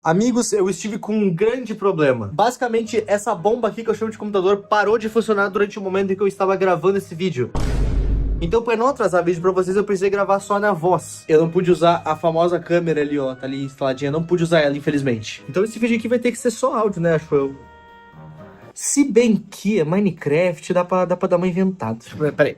Amigos, eu estive com um grande problema. Basicamente, essa bomba aqui que eu chamo de computador parou de funcionar durante o momento em que eu estava gravando esse vídeo. Então, para não atrasar vídeo pra vocês, eu precisei gravar só na voz. Eu não pude usar a famosa câmera ali, ó, tá ali instaladinha. Não pude usar ela, infelizmente. Então esse vídeo aqui vai ter que ser só áudio, né, acho eu. Se bem que é Minecraft, dá pra dar uma inventada. Pera aí.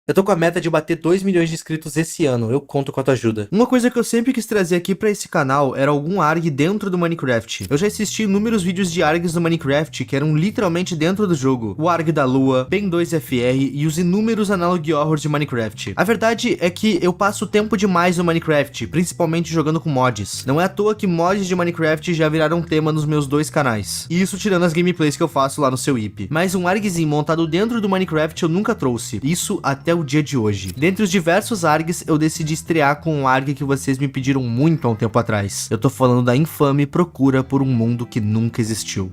Eu tô com a meta de bater 2 milhões de inscritos esse ano, eu conto com a tua ajuda. Uma coisa que eu sempre quis trazer aqui pra esse canal era algum ARG dentro do Minecraft. Eu já assisti inúmeros vídeos de ARGs do Minecraft que eram literalmente dentro do jogo. O ARG da Lua, Ben 2FR e os inúmeros Analog Horrors de Minecraft. A verdade é que eu passo tempo demais no Minecraft, principalmente jogando com mods. Não é à toa que mods de Minecraft já viraram tema nos meus dois canais. E isso tirando as gameplays que eu faço lá no seu IP. Mas um ARGzinho montado dentro do Minecraft eu nunca trouxe. Isso até o dia de hoje. Dentre os diversos ARGs, eu decidi estrear com um ARG que vocês me pediram muito há um tempo atrás. Eu tô falando da infame procura por um mundo que nunca existiu.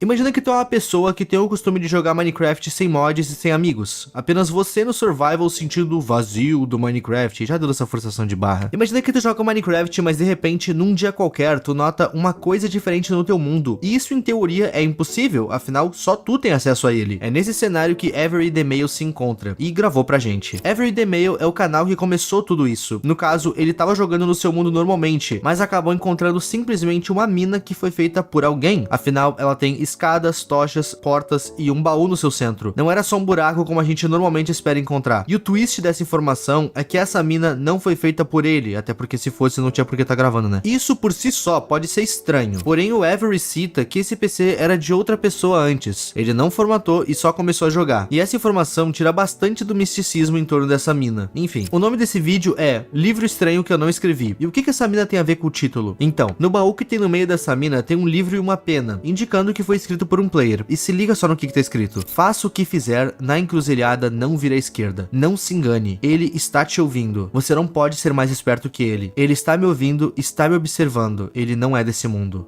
Imagina que tu é uma pessoa que tem o costume de jogar Minecraft sem mods e sem amigos. Apenas você no survival sentindo o vazio do Minecraft. Já deu essa forçação de barra. Imagina que tu joga Minecraft, mas de repente, num dia qualquer, tu nota uma coisa diferente no teu mundo. E isso em teoria é impossível, afinal só tu tem acesso a ele. É nesse cenário que Avery The Mail se encontra e gravou pra gente. Avery The Mail é o canal que começou tudo isso. No caso, ele tava jogando no seu mundo normalmente, mas acabou encontrando simplesmente uma mina que foi feita por alguém. Afinal, ela tem escadas, tochas, portas e um baú no seu centro. Não era só um buraco como a gente normalmente espera encontrar. E o twist dessa informação é que essa mina não foi feita por ele, até porque se fosse não tinha por que tá gravando, né? Isso por si só pode ser estranho, porém o Avery cita que esse PC era de outra pessoa antes. Ele não formatou e só começou a jogar. E essa informação tira bastante do misticismo em torno dessa mina. Enfim, o nome desse vídeo é Livro Estranho que eu não escrevi. E o que essa mina tem a ver com o título? Então, no baú que tem no meio dessa mina tem um livro e uma pena, indicando que foi escrito por um player. E se liga só no que tá escrito. Faça o que fizer, na encruzilhada não vira à esquerda. Não se engane, ele está te ouvindo. Você não pode ser mais esperto que ele. Ele está me ouvindo, está me observando. Ele não é desse mundo.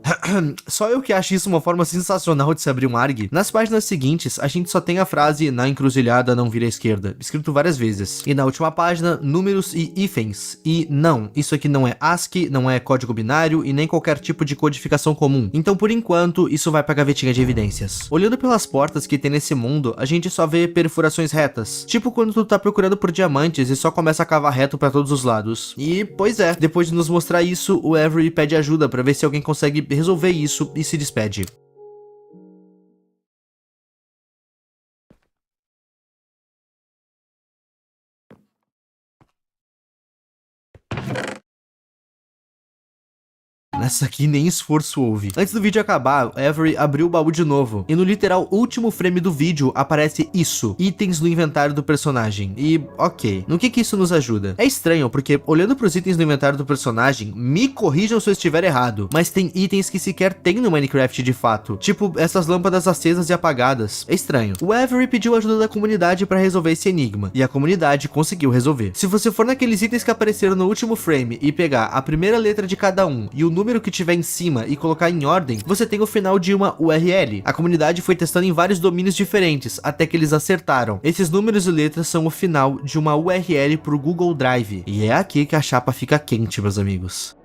Só eu que acho isso uma forma sensacional de se abrir um ARG. Nas páginas seguintes, a gente só tem a frase na encruzilhada não vira à esquerda, escrito várias vezes. E na última página, números e hífens. E não, isso aqui não é ASCII, não é código binário e nem qualquer tipo de codificação comum. Então, por enquanto, isso vai pra gavetinha de evidências. Olhando pelas portas que tem nesse mundo, a gente só vê perfurações retas. Tipo quando tu tá procurando por diamantes e só começa a cavar reto pra todos os lados. E, pois é, depois de nos mostrar isso, o Avery pede ajuda pra ver se alguém consegue resolver isso e se despede. Nessa aqui nem esforço houve. Antes do vídeo acabar, Avery abriu o baú de novo. E no literal último frame do vídeo aparece isso. Itens no inventário do personagem. E, ok. No que isso nos ajuda? É estranho, porque olhando pros itens no inventário do personagem, me corrijam se eu estiver errado, mas tem itens que sequer tem no Minecraft de fato. Tipo, essas lâmpadas acesas e apagadas. É estranho. O Avery pediu ajuda da comunidade pra resolver esse enigma. E a comunidade conseguiu resolver. Se você for naqueles itens que apareceram no último frame e pegar a primeira letra de cada um e o número que tiver em cima e colocar em ordem, você tem o final de uma URL. A comunidade foi testando em vários domínios diferentes, até que eles acertaram. Esses números e letras são o final de uma URL pro Google Drive. E é aqui que a chapa fica quente, meus amigos.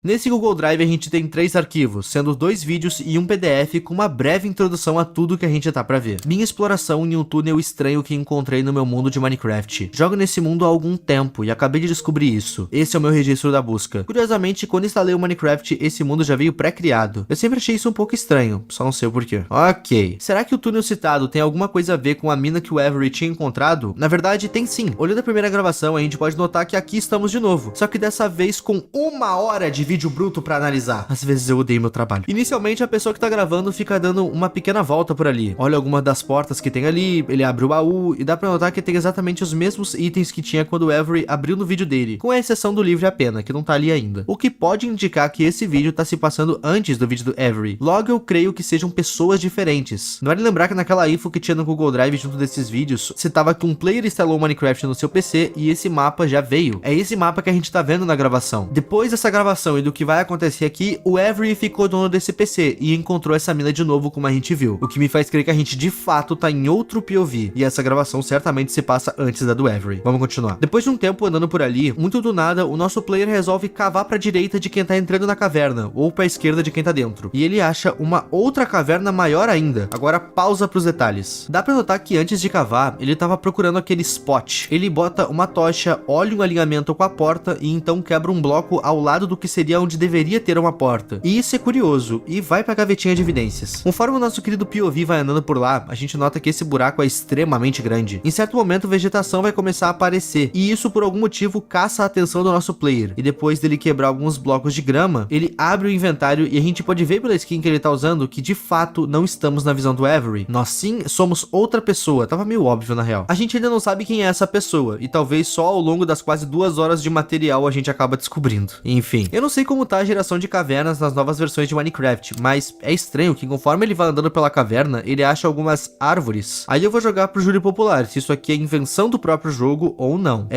Nesse Google Drive a gente tem 3 arquivos, sendo 2 vídeos e um PDF com uma breve introdução a tudo que a gente tá pra ver. Minha exploração em um túnel estranho que encontrei no meu mundo de Minecraft. Jogo nesse mundo há algum tempo e acabei de descobrir isso. Esse é o meu registro da busca. Curiosamente, quando instalei o Minecraft, esse mundo já veio pré-criado. Eu sempre achei isso um pouco estranho, só não sei o porquê. Ok. Será que o túnel citado tem alguma coisa a ver com a mina que o Avery tinha encontrado? Na verdade, tem sim. Olhando a primeira gravação, a gente pode notar que aqui estamos de novo. Só que dessa vez com 1 hora de vídeo bruto pra analisar. Às vezes eu odeio meu trabalho. Inicialmente, a pessoa que tá gravando fica dando uma pequena volta por ali. Olha alguma das portas que tem ali, ele abre o baú e dá pra notar que tem exatamente os mesmos itens que tinha quando o Avery abriu no vídeo dele, com a exceção do livro e a pena, que não tá ali ainda. O que pode indicar que esse vídeo tá se passando antes do vídeo do Avery. Logo, eu creio que sejam pessoas diferentes. Vale lembrar que naquela info que tinha no Google Drive junto desses vídeos, citava que um player instalou Minecraft no seu PC e esse mapa já veio. É esse mapa que a gente tá vendo na gravação. Depois dessa gravação e do que vai acontecer aqui, o Avery ficou dono desse PC e encontrou essa mina de novo, como a gente viu. O que me faz crer que a gente de fato tá em outro POV. E essa gravação certamente se passa antes da do Avery. Vamos continuar. Depois de um tempo andando por ali, muito do nada, o nosso player resolve cavar pra direita de quem tá entrando na caverna, ou pra esquerda de quem tá dentro. E ele acha uma outra caverna maior ainda. Agora pausa pros detalhes. Dá pra notar que antes de cavar, ele tava procurando aquele spot. Ele bota uma tocha, olha um alinhamento com a porta e então quebra um bloco ao lado do que seria onde deveria ter uma porta. E isso é curioso, e vai pra gavetinha de evidências. Conforme o nosso querido POV vai andando por lá, a gente nota que esse buraco é extremamente grande. Em certo momento, vegetação vai começar a aparecer, e isso por algum motivo caça a atenção do nosso player. E depois dele quebrar alguns blocos de grama, ele abre o inventário e a gente pode ver pela skin que ele tá usando que de fato não estamos na visão do Avery. Nós sim somos outra pessoa, tava meio óbvio na real. A gente ainda não sabe quem é essa pessoa, e talvez só ao longo das quase 2 horas de material a gente acaba descobrindo. Enfim, eu não sei como tá a geração de cavernas nas novas versões de Minecraft, mas é estranho que conforme ele vai andando pela caverna, ele acha algumas árvores. Aí eu vou jogar pro júri popular se isso aqui é invenção do próprio jogo ou não.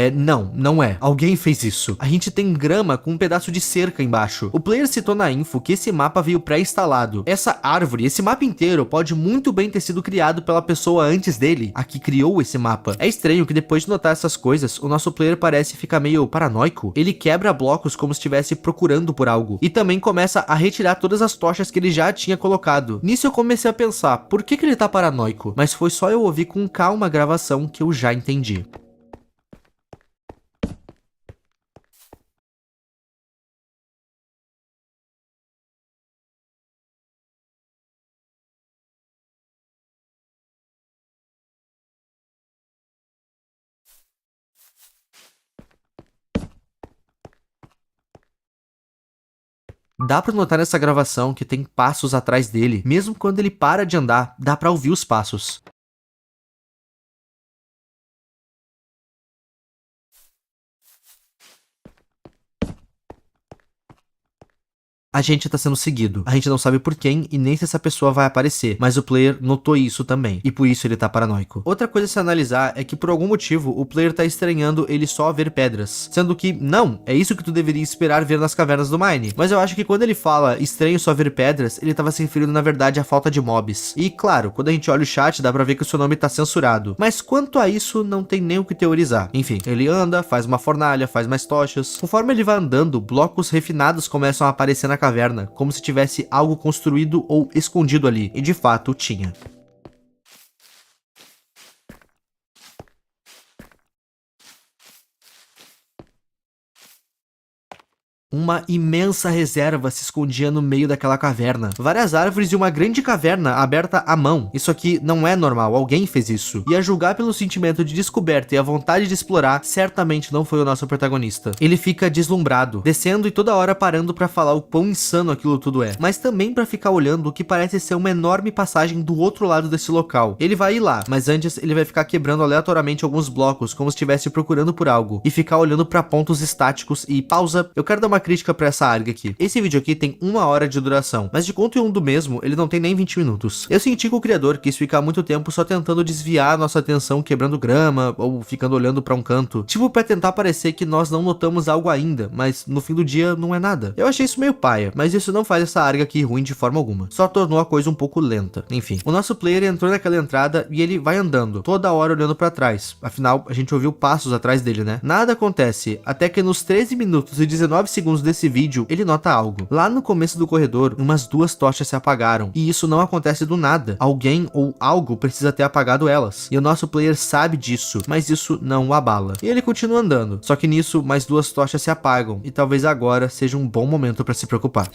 Não é. Alguém fez isso. A gente tem grama com um pedaço de cerca embaixo. O player citou na info que esse mapa veio pré-instalado. Essa árvore, esse mapa inteiro, pode muito bem ter sido criado pela pessoa antes dele, a que criou esse mapa. É estranho que depois de notar essas coisas, o nosso player parece ficar meio paranoico. Ele quebra blocos como se estivesse procurando por algo. E também começa a retirar todas as tochas que ele já tinha colocado. Nisso eu comecei a pensar, por que ele tá paranoico? Mas foi só eu ouvir com calma a gravação que eu já entendi. Dá pra notar nessa gravação que tem passos atrás dele. Mesmo quando ele para de andar, dá pra ouvir os passos. A gente tá sendo seguido. A gente não sabe por quem e nem se essa pessoa vai aparecer, mas o player notou isso também, e por isso ele tá paranoico. Outra coisa a se analisar é que por algum motivo o player tá estranhando ele só ver pedras, sendo que não, é isso que tu deveria esperar ver nas cavernas do Mine. Mas eu acho que quando ele fala estranho só ver pedras, ele tava se referindo na verdade à falta de mobs. E claro, quando a gente olha o chat dá pra ver que o seu nome tá censurado, mas quanto a isso não tem nem o que teorizar. Enfim, ele anda, faz uma fornalha, faz mais tochas. Conforme ele vai andando, blocos refinados começam a aparecer na caverna, como se tivesse algo construído ou escondido ali, e de fato tinha. Uma imensa reserva se escondia no meio daquela caverna. Várias árvores e uma grande caverna aberta à mão. Isso aqui não é normal, alguém fez isso. E a julgar pelo sentimento de descoberta e a vontade de explorar, certamente não foi o nosso protagonista. Ele fica deslumbrado, descendo e toda hora parando pra falar o quão insano aquilo tudo é. Mas também pra ficar olhando o que parece ser uma enorme passagem do outro lado desse local. Ele vai ir lá, mas antes ele vai ficar quebrando aleatoriamente alguns blocos, como se estivesse procurando por algo. E ficar olhando pra pontos estáticos e pausa. Eu quero dar uma crítica pra essa ARG aqui. Esse vídeo aqui tem 1 hora de duração, mas de conteúdo mesmo, ele não tem nem 20 minutos. Eu senti que o criador quis ficar muito tempo só tentando desviar a nossa atenção quebrando grama, ou ficando olhando pra um canto. Tipo, pra tentar parecer que nós não notamos algo ainda, mas no fim do dia não é nada. Eu achei isso meio paia, mas isso não faz essa ARG aqui ruim de forma alguma. Só tornou a coisa um pouco lenta. Enfim, o nosso player entrou naquela entrada e ele vai andando, toda hora olhando pra trás. Afinal, a gente ouviu passos atrás dele, né? Nada acontece, até que nos 13 minutos e 19 segundos desse vídeo, ele nota algo. Lá no começo do corredor, umas 2 tochas se apagaram. E isso não acontece do nada. Alguém ou algo precisa ter apagado elas. E o nosso player sabe disso, mas isso não o abala. E ele continua andando. Só que nisso, mais 2 tochas se apagam. E talvez agora seja um bom momento para se preocupar.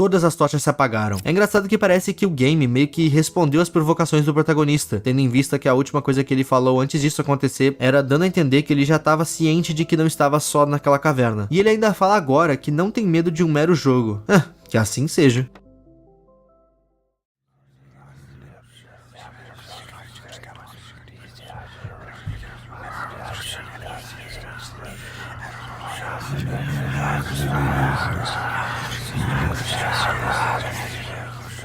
todas as tochas se apagaram. É engraçado que parece que o game meio que respondeu às provocações do protagonista, tendo em vista que a última coisa que ele falou antes disso acontecer era dando a entender que ele já estava ciente de que não estava só naquela caverna. E ele ainda fala agora que não tem medo de um mero jogo. Que assim seja.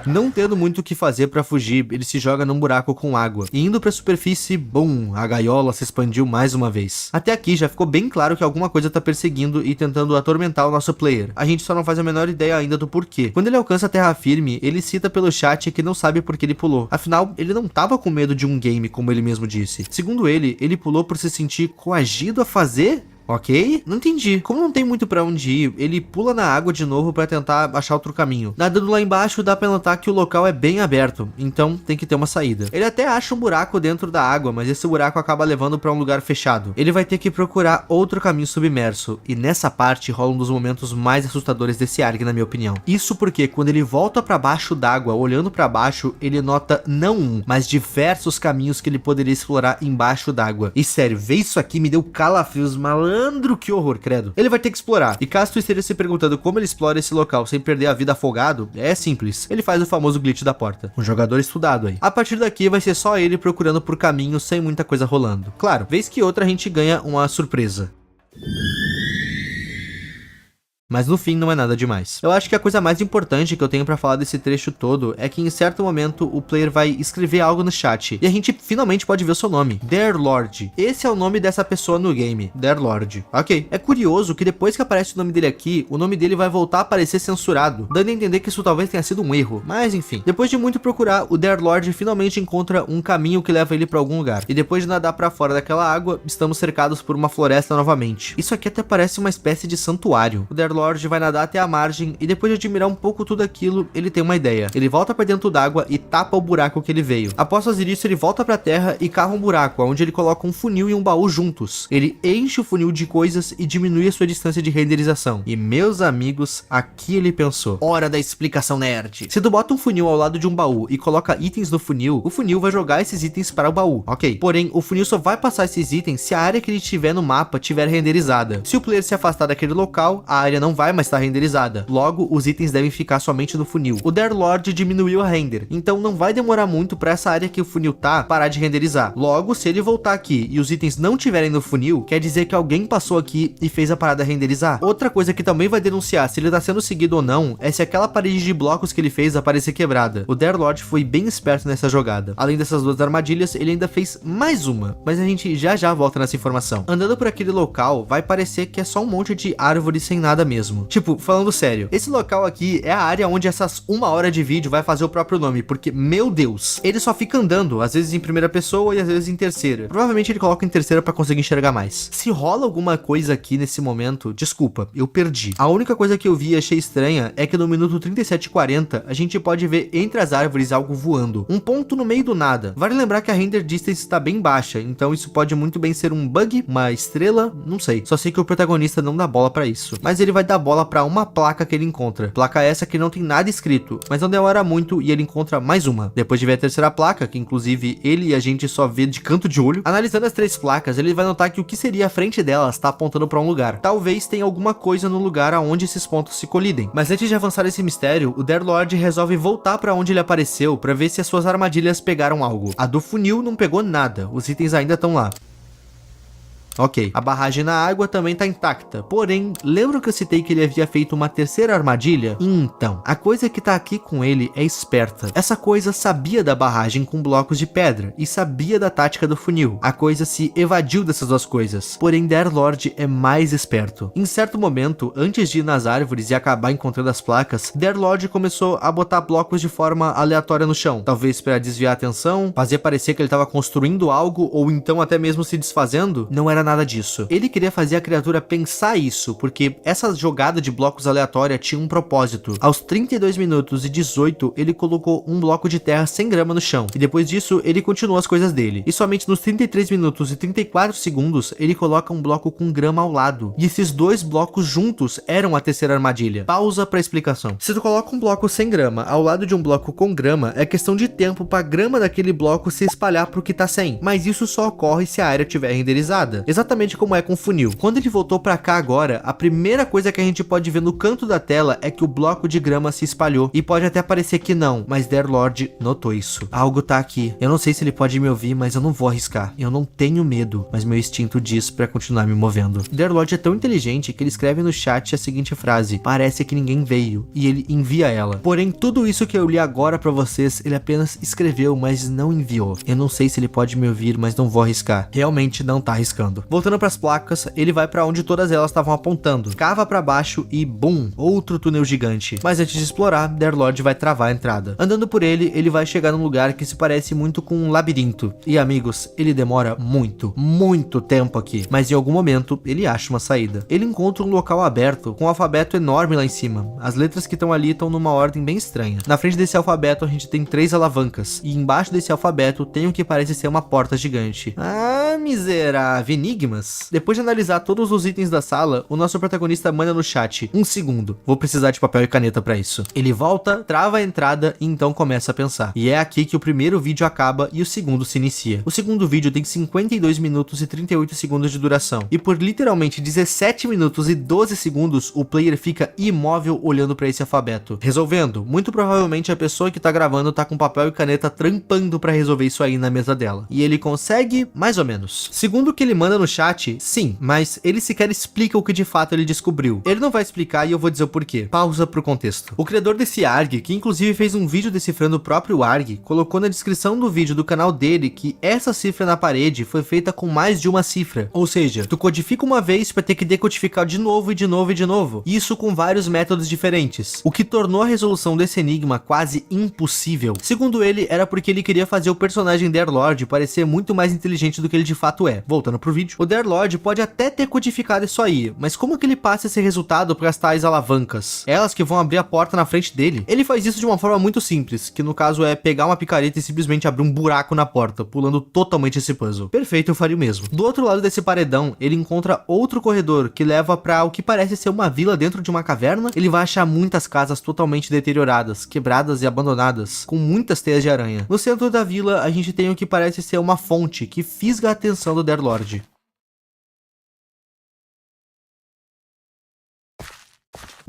Não tendo muito o que fazer pra fugir, ele se joga num buraco com água. E indo pra superfície, bum, a gaiola se expandiu mais uma vez. Até aqui já ficou bem claro que alguma coisa tá perseguindo e tentando atormentar o nosso player. A gente só não faz a menor ideia ainda do porquê. Quando ele alcança a terra firme, ele cita pelo chat que não sabe por que ele pulou. Afinal, ele não tava com medo de um game, como ele mesmo disse. Segundo ele pulou por se sentir coagido a fazer... Ok? Não entendi. Como não tem muito pra onde ir, ele pula na água de novo pra tentar achar outro caminho. Nadando lá embaixo, dá pra notar que o local é bem aberto, então tem que ter uma saída. Ele até acha um buraco dentro da água, mas esse buraco acaba levando pra um lugar fechado. Ele vai ter que procurar outro caminho submerso, e nessa parte rola um dos momentos mais assustadores desse arc, na minha opinião. Isso porque quando ele volta pra baixo d'água, olhando pra baixo, ele nota não um, mas diversos caminhos que ele poderia explorar embaixo d'água. E sério, ver isso aqui me deu calafrios, malandro, que horror, credo. Ele vai ter que explorar. E caso tu esteja se perguntando como ele explora esse local sem perder a vida afogado, é simples. Ele faz o famoso glitch da porta. Um jogador estudado aí. A partir daqui vai ser só ele procurando por caminhos sem muita coisa rolando. Claro, vez que outra a gente ganha uma surpresa. Mas no fim não é nada demais. Eu acho que a coisa mais importante que eu tenho pra falar desse trecho todo é que em certo momento o player vai escrever algo no chat e a gente finalmente pode ver o seu nome, Darelord. Esse é o nome dessa pessoa no game, Darelord. Ok, é curioso que depois que aparece o nome dele aqui, o nome dele vai voltar a aparecer censurado, dando a entender que isso talvez tenha sido um erro, mas enfim. Depois de muito procurar, o Darelord finalmente encontra um caminho que leva ele pra algum lugar. E depois de nadar pra fora daquela água, estamos cercados por uma floresta novamente. Isso aqui até parece uma espécie de santuário. O Darelord vai nadar até a margem e depois de admirar um pouco tudo aquilo, ele tem uma ideia. Ele volta pra dentro d'água e tapa o buraco que ele veio. Após fazer isso, ele volta pra terra e cava um buraco, onde ele coloca um funil e um baú juntos. Ele enche o funil de coisas e diminui a sua distância de renderização. E meus amigos, aqui ele pensou. Hora da explicação nerd. Se tu bota um funil ao lado de um baú e coloca itens no funil, o funil vai jogar esses itens para o baú, ok? Porém, o funil só vai passar esses itens se a área que ele tiver no mapa tiver renderizada. Se o player se afastar daquele local, a área não vai mais estar renderizada. Logo, os itens devem ficar somente no funil. O Darelord diminuiu a render, então não vai demorar muito para essa área que o funil tá parar de renderizar. Logo, se ele voltar aqui e os itens não tiverem no funil, quer dizer que alguém passou aqui e fez a parada renderizar. Outra coisa que também vai denunciar se ele tá sendo seguido ou não é se aquela parede de blocos que ele fez aparecer quebrada. O Darelord foi bem esperto nessa jogada. Além dessas duas armadilhas, ele ainda fez mais uma, mas a gente já volta nessa informação. Andando por aquele local, vai parecer que é só um monte de árvores sem nada mesmo. Tipo, falando sério, esse local aqui é a área onde essas 1 hora de vídeo vai fazer o próprio nome, porque, meu Deus, ele só fica andando, às vezes em primeira pessoa e às vezes em terceira. Provavelmente ele coloca em terceira pra conseguir enxergar mais. Se rola alguma coisa aqui nesse momento, desculpa, eu perdi. A única coisa que eu vi e achei estranha é que no minuto 37:40 a gente pode ver entre as árvores algo voando. Um ponto no meio do nada. Vale lembrar que a render distance está bem baixa, então isso pode muito bem ser um bug, uma estrela, não sei. Só sei que o protagonista não dá bola pra isso. Mas ele vai dar bola pra uma placa que ele encontra. Placa essa que não tem nada escrito, mas não demora muito e ele encontra mais uma. Depois de ver a terceira placa, que inclusive ele e a gente só vê de canto de olho, analisando as 3 placas, ele vai notar que o que seria a frente delas está apontando para um lugar. Talvez tenha alguma coisa no lugar aonde esses pontos se colidem. Mas antes de avançar esse mistério, o Darelord resolve voltar para onde ele apareceu para ver se as suas armadilhas pegaram algo. A do funil não pegou nada, os itens ainda estão lá. Ok, a barragem na água também tá intacta, porém, lembram que eu citei que ele havia feito uma terceira armadilha? Então, a coisa que tá aqui com ele é esperta. Essa coisa sabia da barragem com blocos de pedra e sabia da tática do funil. A coisa se evadiu dessas duas coisas, porém Darelord é mais esperto. Em certo momento, antes de ir nas árvores e acabar encontrando as placas, Darelord começou a botar blocos de forma aleatória no chão, talvez para desviar a atenção, fazer parecer que ele estava construindo algo ou então até mesmo se desfazendo. Não era nada disso. Ele queria fazer a criatura pensar isso, porque essa jogada de blocos aleatória tinha um propósito. Aos 32 minutos e 18, ele colocou um bloco de terra sem grama no chão, e depois disso, ele continuou as coisas dele. E somente nos 33 minutos e 34 segundos, ele coloca um bloco com grama ao lado. E esses dois blocos juntos eram a terceira armadilha. Pausa pra explicação. Se tu coloca um bloco sem grama ao lado de um bloco com grama, é questão de tempo pra grama daquele bloco se espalhar pro que tá sem. Mas isso só ocorre se a área estiver renderizada. Exatamente como é com o funil. Quando ele voltou pra cá agora, a primeira coisa que a gente pode ver no canto da tela é que o bloco de grama se espalhou. E pode até parecer que não, mas Darklord notou isso. Algo tá aqui. Eu não sei se ele pode me ouvir, mas eu não vou arriscar. Eu não tenho medo, mas meu instinto diz pra continuar me movendo. Darklord é tão inteligente que ele escreve no chat a seguinte frase: parece que ninguém veio, e ele envia ela. Porém, tudo isso que eu li agora pra vocês, ele apenas escreveu, mas não enviou. Eu não sei se ele pode me ouvir, mas não vou arriscar. Realmente não tá arriscando. Voltando pras placas, ele vai pra onde todas elas estavam apontando. Cava pra baixo e bum, outro túnel gigante. Mas antes de explorar, Darklord vai travar a entrada. Andando por ele, ele vai chegar num lugar que se parece muito com um labirinto. E amigos, ele demora muito tempo aqui. Mas em algum momento, ele acha uma saída. Ele encontra um local aberto, com um alfabeto enorme lá em cima. As letras que estão ali estão numa ordem bem estranha. Na frente desse alfabeto, a gente tem 3 alavancas. E embaixo desse alfabeto, tem o que parece ser uma porta gigante. Ah, miserável. Enigmas. Depois de analisar todos os itens da sala, o nosso protagonista manda no chat: 1 segundo. Vou precisar de papel e caneta pra isso. Ele volta, trava a entrada e então começa a pensar. E é aqui que o primeiro vídeo acaba e o segundo se inicia. O segundo vídeo tem 52 minutos e 38 segundos de duração. E por literalmente 17 minutos e 12 segundos, o player fica imóvel olhando pra esse alfabeto. Resolvendo. Muito provavelmente a pessoa que tá gravando tá com papel e caneta trampando pra resolver isso aí na mesa dela. E ele consegue, mais ou menos. Segundo o que ele manda no chat, sim, mas ele sequer explica o que de fato ele descobriu. Ele não vai explicar e eu vou dizer o porquê. Pausa pro contexto. O criador desse ARG, que inclusive fez um vídeo decifrando o próprio ARG, colocou na descrição do vídeo do canal dele que essa cifra na parede foi feita com mais de uma cifra. Ou seja, tu codifica uma vez pra ter que decodificar de novo e de novo e de novo. Isso com vários métodos diferentes. O que tornou a resolução desse enigma quase impossível. Segundo ele, era porque ele queria fazer o personagem Darklord parecer muito mais inteligente do que ele de fato é. Voltando pro vídeo, o Darklord pode até ter codificado isso aí, mas como que ele passa esse resultado para as tais alavancas? Elas que vão abrir a porta na frente dele. Ele faz isso de uma forma muito simples, que no caso é pegar uma picareta e simplesmente abrir um buraco na porta, pulando totalmente esse puzzle. Perfeito, eu faria o mesmo. Do outro lado desse paredão, ele encontra outro corredor que leva para o que parece ser uma vila dentro de uma caverna. Ele vai achar muitas casas totalmente deterioradas, quebradas e abandonadas, com muitas teias de aranha. No centro da vila, a gente tem o que parece ser uma fonte que fisga a atenção do Darklord.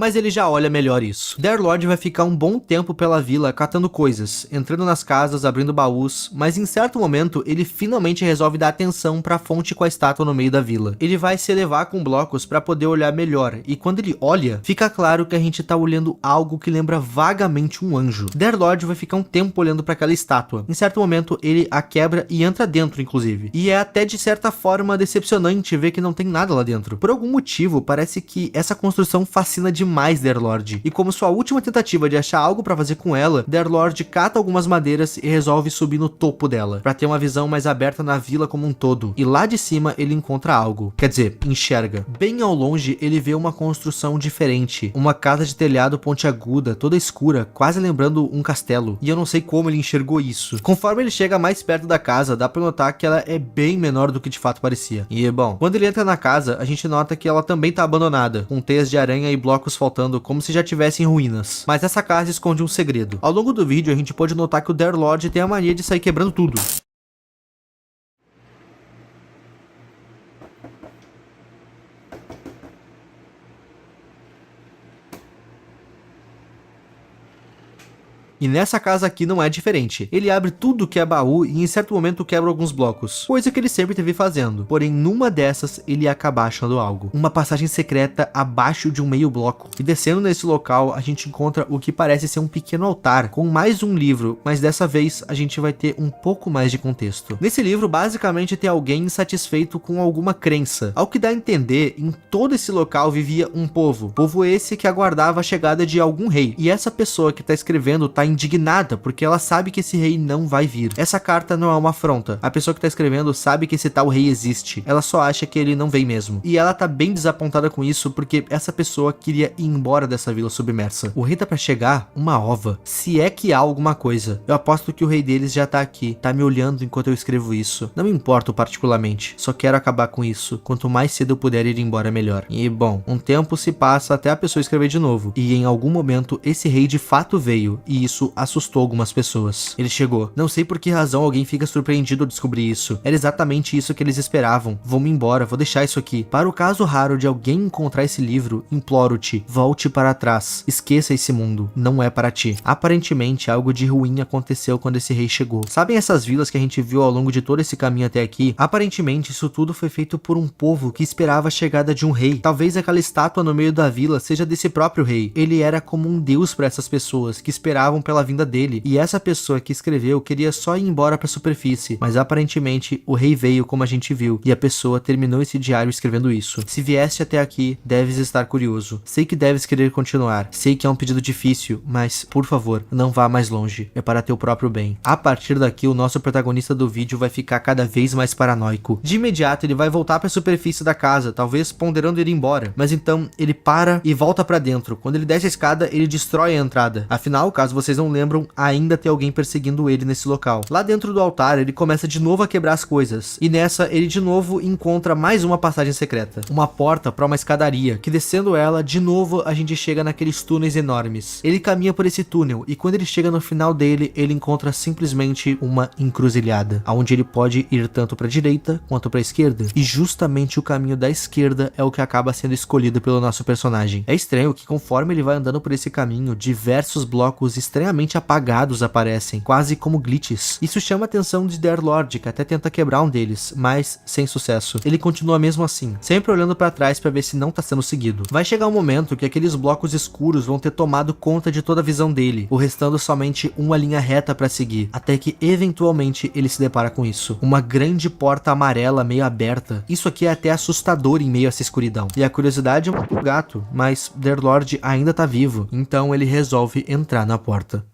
Mas ele já olha melhor isso. Darklord vai ficar um bom tempo pela vila catando coisas, entrando nas casas, abrindo baús, mas em certo momento ele finalmente resolve dar atenção para a fonte com a estátua no meio da vila. Ele vai se elevar com blocos para poder olhar melhor, e quando ele olha, fica claro que a gente tá olhando algo que lembra vagamente um anjo. Darklord vai ficar um tempo olhando para aquela estátua. Em certo momento ele a quebra e entra dentro, inclusive. E é até de certa forma decepcionante ver que não tem nada lá dentro. Por algum motivo, parece que essa construção fascina demais Darklord. E como sua última tentativa de achar algo pra fazer com ela, Darklord cata algumas madeiras e resolve subir no topo dela, pra ter uma visão mais aberta na vila como um todo. E lá de cima ele encontra algo. Quer dizer, enxerga. Bem ao longe ele vê uma construção diferente. Uma casa de telhado pontiaguda, toda escura, quase lembrando um castelo. E eu não sei como ele enxergou isso. Conforme ele chega mais perto da casa, dá pra notar que ela é bem menor do que de fato parecia. E bom, quando ele entra na casa, a gente nota que ela também tá abandonada, com teias de aranha e blocos faltando como se já tivesse em ruínas. Mas essa casa esconde um segredo. Ao longo do vídeo a gente pode notar que o Darklord tem a mania de sair quebrando tudo. E nessa casa aqui não é diferente. Ele abre tudo que é baú e em certo momento quebra alguns blocos, coisa que ele sempre teve fazendo. Porém, numa dessas, ele acaba achando algo. Uma passagem secreta abaixo de um meio bloco. E descendo nesse local, a gente encontra o que parece ser um pequeno altar, com mais um livro, mas dessa vez a gente vai ter um pouco mais de contexto. Nesse livro, basicamente tem alguém insatisfeito com alguma crença. Ao que dá a entender, em todo esse local vivia um povo. Povo esse que aguardava a chegada de algum rei. E essa pessoa que tá escrevendo tá indignada, porque ela sabe que esse rei não vai vir. Essa carta não é uma afronta. A pessoa que tá escrevendo sabe que esse tal rei existe. Ela só acha que ele não vem mesmo. E ela tá bem desapontada com isso, porque essa pessoa queria ir embora dessa vila submersa. O rei tá pra chegar uma ova. Se é que há alguma coisa. Eu aposto que o rei deles já tá aqui. Tá me olhando enquanto eu escrevo isso. Não me importo particularmente. Só quero acabar com isso. Quanto mais cedo eu puder ir embora, melhor. E, bom, um tempo se passa até a pessoa escrever de novo. E em algum momento, esse rei de fato veio. E isso assustou algumas pessoas. Ele chegou. Não sei por que razão alguém fica surpreendido ao descobrir isso. Era exatamente isso que eles esperavam. Vou-me embora, vou deixar isso aqui. Para o caso raro de alguém encontrar esse livro, imploro-te, volte para trás. Esqueça esse mundo. Não é para ti. Aparentemente, algo de ruim aconteceu quando esse rei chegou. Sabem essas vilas que a gente viu ao longo de todo esse caminho até aqui? Aparentemente, isso tudo foi feito por um povo que esperava a chegada de um rei. Talvez aquela estátua no meio da vila seja desse próprio rei. Ele era como um deus para essas pessoas que esperavam pela vinda dele. E essa pessoa que escreveu queria só ir embora para a superfície, mas aparentemente o rei veio como a gente viu, e a pessoa terminou esse diário escrevendo isso. Se vieste até aqui, deves estar curioso. Sei que deves querer continuar. Sei que é um pedido difícil, mas, por favor, não vá mais longe. É para teu próprio bem. A partir daqui, o nosso protagonista do vídeo vai ficar cada vez mais paranoico. De imediato, ele vai voltar para a superfície da casa, talvez ponderando ir embora. Mas então, ele para e volta para dentro. Quando ele desce a escada, ele destrói a entrada. Afinal, caso vocês não lembram, ainda tem alguém perseguindo ele nesse local. Lá dentro do altar, ele começa de novo a quebrar as coisas. E nessa, ele de novo encontra mais uma passagem secreta. Uma porta para uma escadaria, que descendo ela, de novo a gente chega naqueles túneis enormes. Ele caminha por esse túnel, e quando ele chega no final dele, ele encontra simplesmente uma encruzilhada, onde ele pode ir tanto para a direita quanto para a esquerda. E justamente o caminho da esquerda é o que acaba sendo escolhido pelo nosso personagem. É estranho que conforme ele vai andando por esse caminho, diversos blocos estranhamente apagados aparecem, quase como glitches. Isso chama a atenção de Darlord, que até tenta quebrar um deles, mas sem sucesso. Ele continua mesmo assim, sempre olhando para trás para ver se não tá sendo seguido. Vai chegar um momento que aqueles blocos escuros vão ter tomado conta de toda a visão dele, o restando somente uma linha reta para seguir, até que eventualmente ele se depara com isso. Uma grande porta amarela meio aberta. Isso aqui é até assustador em meio a essa escuridão. E a curiosidade é um gato, mas Darlord ainda tá vivo, então ele resolve entrar na porta.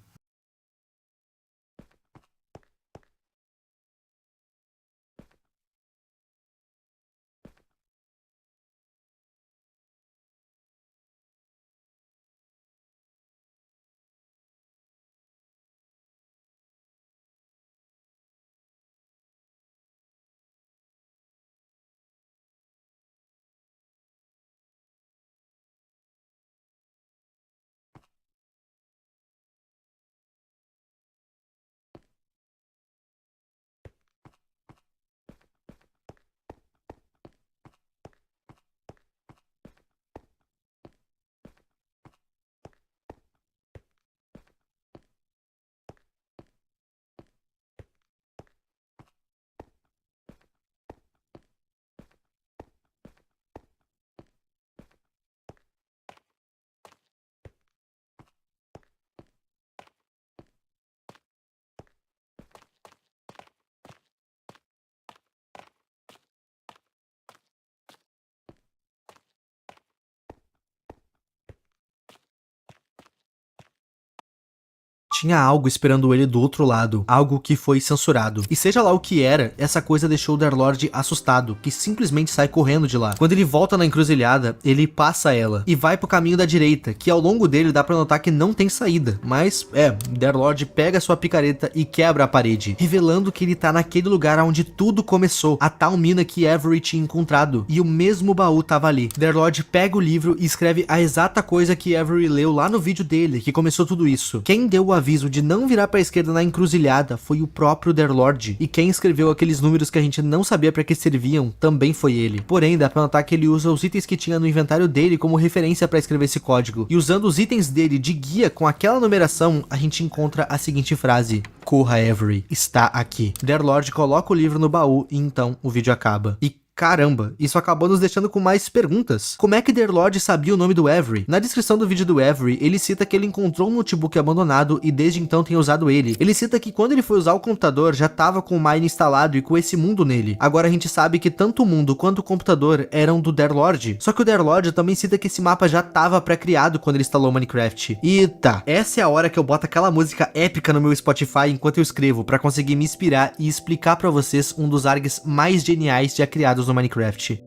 Tinha algo esperando ele do outro lado, algo que foi censurado. E seja lá o que era, essa coisa deixou o Darlord assustado, que simplesmente sai correndo de lá. Quando ele volta na encruzilhada, ele passa ela e vai pro caminho da direita, que ao longo dele dá pra notar que não tem saída. Mas, Darlord pega sua picareta e quebra a parede, revelando que ele tá naquele lugar onde tudo começou, a tal mina que Avery tinha encontrado, e o mesmo baú tava ali. Darlord pega o livro e escreve a exata coisa que Avery leu lá no vídeo dele, que começou tudo isso. Quem deu o aviso de não virar pra esquerda na encruzilhada foi o próprio Darlord, e quem escreveu aqueles números que a gente não sabia pra que serviam também foi ele. Porém, dá pra notar que ele usa os itens que tinha no inventário dele como referência pra escrever esse código, e usando os itens dele de guia com aquela numeração, a gente encontra a seguinte frase: corra, Avery, está aqui. Darlord coloca o livro no baú e então o vídeo acaba. E Caramba, isso acabou nos deixando com mais perguntas. Como é que Darlord sabia o nome do Avery? Na descrição do vídeo do Avery, ele cita que ele encontrou um notebook abandonado e desde então tem usado ele. Ele cita que quando ele foi usar o computador, já tava com o Mine instalado e com esse mundo nele. Agora a gente sabe que tanto o mundo quanto o computador eram do Darlord. Só que o Darlord também cita que esse mapa já tava pré-criado quando ele instalou o Minecraft. E tá, essa é a hora que eu boto aquela música épica no meu Spotify enquanto eu escrevo, pra conseguir me inspirar e explicar pra vocês um dos ARGs mais geniais já criados no Minecraft.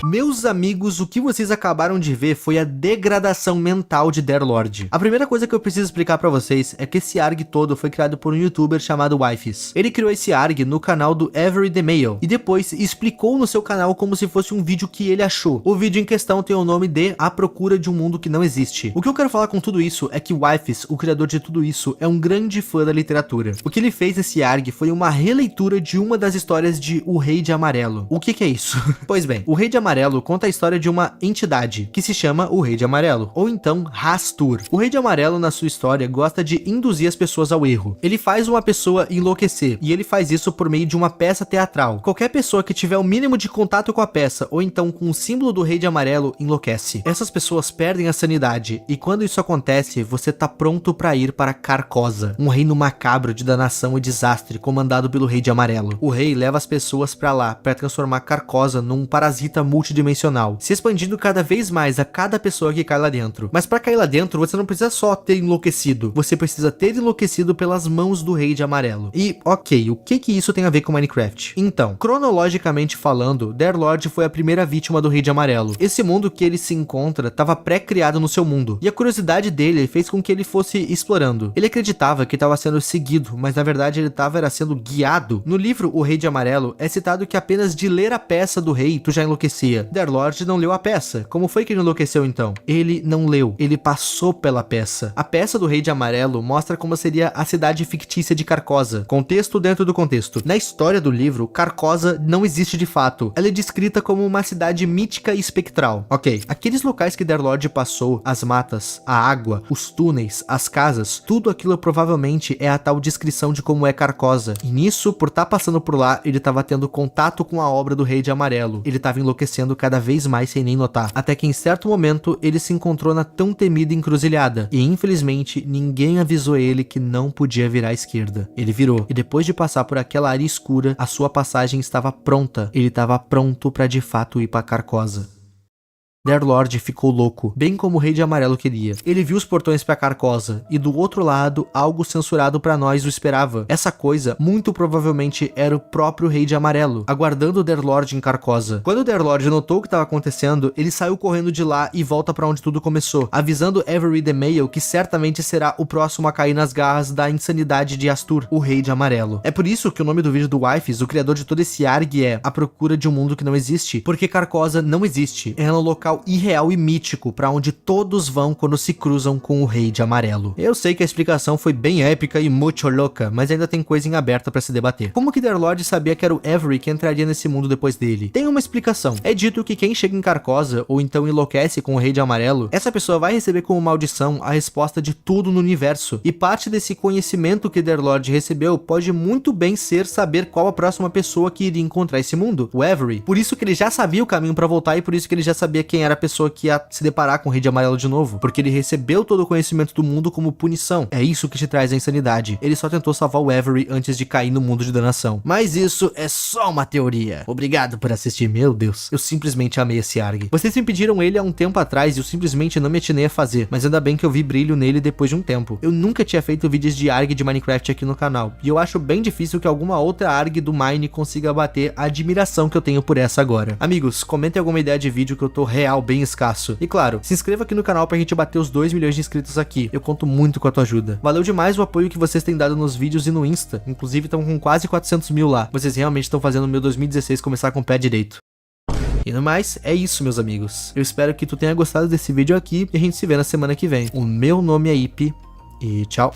Meus amigos, o que vocês acabaram de ver foi a degradação mental de Darlord. A primeira coisa que eu preciso explicar pra vocês é que esse ARG todo foi criado por um youtuber chamado Wifes. Ele criou esse ARG no canal do Avery the Male e depois explicou no seu canal como se fosse um vídeo que ele achou. O vídeo em questão tem o nome de A Procura de um Mundo que Não Existe. O que eu quero falar com tudo isso é que Wifes, o criador de tudo isso, é um grande fã da literatura. O que ele fez nesse ARG foi uma releitura de uma das histórias de O Rei de Amarelo. O que é isso? Pois bem, O Rei de Amarelo conta a história de uma entidade que se chama o Rei de Amarelo, ou então Rastur. O Rei de Amarelo, na sua história, gosta de induzir as pessoas ao erro. Ele faz uma pessoa enlouquecer, e ele faz isso por meio de uma peça teatral. Qualquer pessoa que tiver o mínimo de contato com a peça, ou então com o símbolo do Rei de Amarelo, enlouquece. Essas pessoas perdem a sanidade, e quando isso acontece, você tá pronto pra ir para Carcosa, um reino macabro de danação e desastre, comandado pelo Rei de Amarelo. O rei leva as pessoas pra lá, pra transformar Carcosa num parasita multidimensional, se expandindo cada vez mais a cada pessoa que cai lá dentro. Mas para cair lá dentro, você não precisa só ter enlouquecido, você precisa ter enlouquecido pelas mãos do Rei de Amarelo. E, ok, o que isso tem a ver com Minecraft? Então, cronologicamente falando, Darlord foi a primeira vítima do Rei de Amarelo. Esse mundo que ele se encontra estava pré-criado no seu mundo, e a curiosidade dele fez com que ele fosse explorando. Ele acreditava que estava sendo seguido, mas na verdade ele estava sendo guiado. No livro O Rei de Amarelo, é citado que apenas de ler a peça do rei, tu já enlouquecia. Darlord não leu a peça. Como foi que ele enlouqueceu então? Ele não leu, ele passou pela peça. A peça do Rei de Amarelo mostra como seria a cidade fictícia de Carcosa. Contexto dentro do contexto. Na história do livro, Carcosa não existe de fato. Ela é descrita como uma cidade mítica e espectral. Ok, aqueles locais que Darlord passou, as matas, a água, os túneis, as casas, tudo aquilo provavelmente é a tal descrição de como é Carcosa. E nisso, por estar passando por lá, ele estava tendo contato com a obra do Rei de Amarelo. Ele estava enlouquecendo cada vez mais sem nem notar, até que em certo momento ele se encontrou na tão temida encruzilhada, e infelizmente ninguém avisou ele que não podia virar à esquerda. Ele virou, e depois de passar por aquela área escura, a sua passagem estava pronta, ele estava pronto para de fato ir para Carcosa. Darlord ficou louco, bem como o Rei de Amarelo queria. Ele viu os portões para Carcosa, e do outro lado, algo censurado para nós o esperava. Essa coisa, muito provavelmente, era o próprio Rei de Amarelo, aguardando o Darlord em Carcosa. Quando o Darlord notou o que estava acontecendo, ele saiu correndo de lá e volta para onde tudo começou, avisando Avery the Male que certamente será o próximo a cair nas garras da insanidade de Astur, o Rei de Amarelo. É por isso que o nome do vídeo do Wifes, o criador de todo esse ARG, é A Procura de um Mundo que Não Existe, porque Carcosa não existe. Ela é um local irreal e mítico para onde todos vão quando se cruzam com o Rei de Amarelo. Eu sei que a explicação foi bem épica e muito louca, mas ainda tem coisa em aberta para se debater. Como que Darlord sabia que era o Avery que entraria nesse mundo depois dele? Tem uma explicação. É dito que quem chega em Carcosa ou então enlouquece com o Rei de Amarelo, essa pessoa vai receber como maldição a resposta de tudo no universo, e parte desse conhecimento que Darlord recebeu pode muito bem ser saber qual a próxima pessoa que iria encontrar esse mundo, o Avery. Por isso que ele já sabia o caminho para voltar e por isso que ele já sabia quem era a pessoa que ia se deparar com o Rei de Amarelo de novo, porque ele recebeu todo o conhecimento do mundo como punição. É isso que te traz a insanidade. Ele só tentou salvar o Avery antes de cair no mundo de danação. Mas isso é só uma teoria. Obrigado por assistir, meu Deus. Eu simplesmente amei esse ARG. Vocês me pediram ele há um tempo atrás e eu simplesmente não me atinei a fazer, mas ainda bem que eu vi brilho nele depois de um tempo. Eu nunca tinha feito vídeos de ARG de Minecraft aqui no canal, e eu acho bem difícil que alguma outra ARG do Mine consiga bater a admiração que eu tenho por essa agora. Amigos, comentem alguma ideia de vídeo que eu tô real bem escasso. E claro, se inscreva aqui no canal pra gente bater os 2 milhões de inscritos aqui. Eu conto muito com a tua ajuda. Valeu demais o apoio que vocês têm dado nos vídeos e no Insta. Inclusive estão com quase 400 mil lá. Vocês realmente estão fazendo o meu 2016 começar com o pé direito. E no mais, é isso, meus amigos. Eu espero que tu tenha gostado desse vídeo aqui e a gente se vê na semana que vem. O meu nome é Ip e tchau.